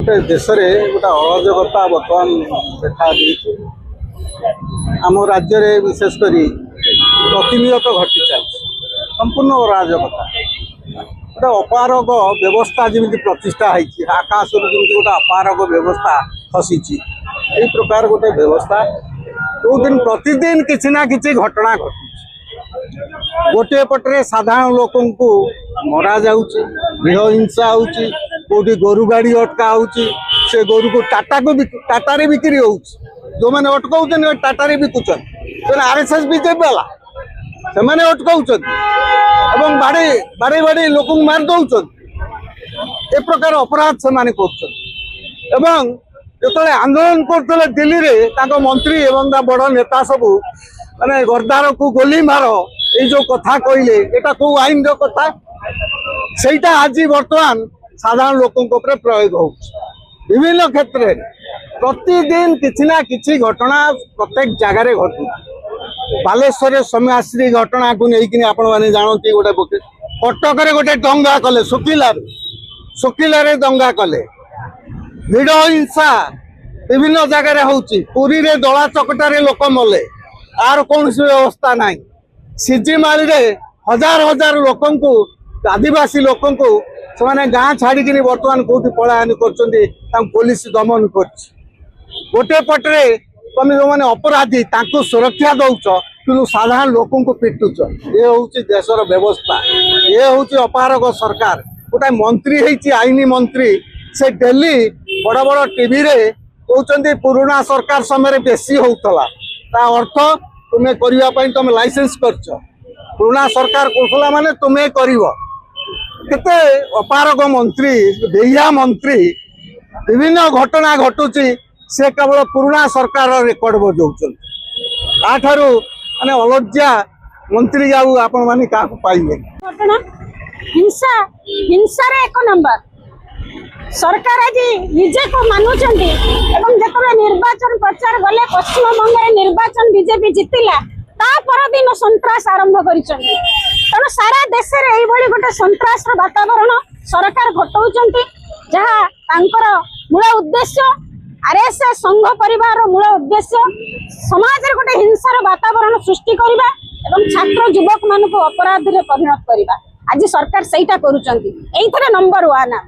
गोटे देश में गोटे अराजकता बर्तमान देखा आम राज्य में विशेषकर प्रतिनियत घटी चलती संपूर्ण अराजकता गोटे अपारग व्यवस्था जमी प्रतिष्ठा होती आकाश जमी गोटे अपारग व्यवस्था खसी यही प्रकार गोटे व्यवस्था जो दिन प्रतिदिन किसी ना कि घटना घटू गोटे पटरे साधारण लोक मरा जाऊँगी गृह हिंसा होती कौटी गोरु गाड़ी अटका से गोरु को टाटा बिक्री हो जो मैंने अटकाऊँ टाटा बिकुचन से आरएसएस बीजेपी वाला से मैंने अटकाऊँ बाड़े बाड़े बाड़े लोक मार दौरान ए प्रकार अपराध से माने कर जो आंदोलन करते दिल्ली में मंत्री एवं बड़ नेता सबू माने गरदार को गोली मार ये जो कथा कहले एटा को आईन जो कथा सेटा आज बर्तमान साधारण लोकों प्रयोग हो विभिन्न क्षेत्र में प्रतिदिन किसी ना किसी घटना प्रत्येक जगार घटू बालेश्वर समयाश्री घटना को लेकिन आपण मैंने जानती गोटे कटक गोटे दंगा कले सुकिलार दंगा कले भिड़ हिंसा विभिन्न जगार होरी रे दला चकटारे लोक मले आर कौन व्यवस्था ना सिजिमाली रे हजार हजार लोक आदिवासी लोक से गाँ छाड़ी बर्तमान कौटी पलायन कर पुलिस दमन कर गोटे पटरे तुम जो मैंने अपराधी सुरक्षा दौच कि साधारण लोक पिटुच ये हूँ देशर व्यवस्था ये हूँ अपारग सरकार गोटे मंत्री है आईन मंत्री से डेली बड़ बड़ टीवी रे कहते पुराना सरकार समय बेसी होता अर्थ तुम्हें करने तुम लाइसेंस कर पुराना सरकार कौशला माने तुम्हें कर केते अपारग मंत्री बेहिया मंत्री विभिन्न घटना घटुची से केवल पुराना सरकार रेकर्ड बजाऊँ माने अलज्जा मंत्री जाऊ आपण माने का पाइबे घटना हिंसा हिंसा रे एक नंबर सरकार आज निजे को मानुचंदी एवं जेतबे निर्वाचन प्रचार गले पश्चिम बंग निर्वाचन बीजेपी जितिला ता पर दिन संत्रास आरंभ करिसंती तेणु सारा देश रे एई भली गोटे संत्रास वातावरण सरकार घटाउचंती जहा तांकर मूल उद्देश्य आरएसएस संघ परिवार मूल उद्देश्य समाज रे गोटे हिंसार वातावरण सृष्टि करिबा एवं छात्र युवक मानको अपराध रे परिणत करिबा आज सरकार सेटा करूचंती एइथरे नंबर 1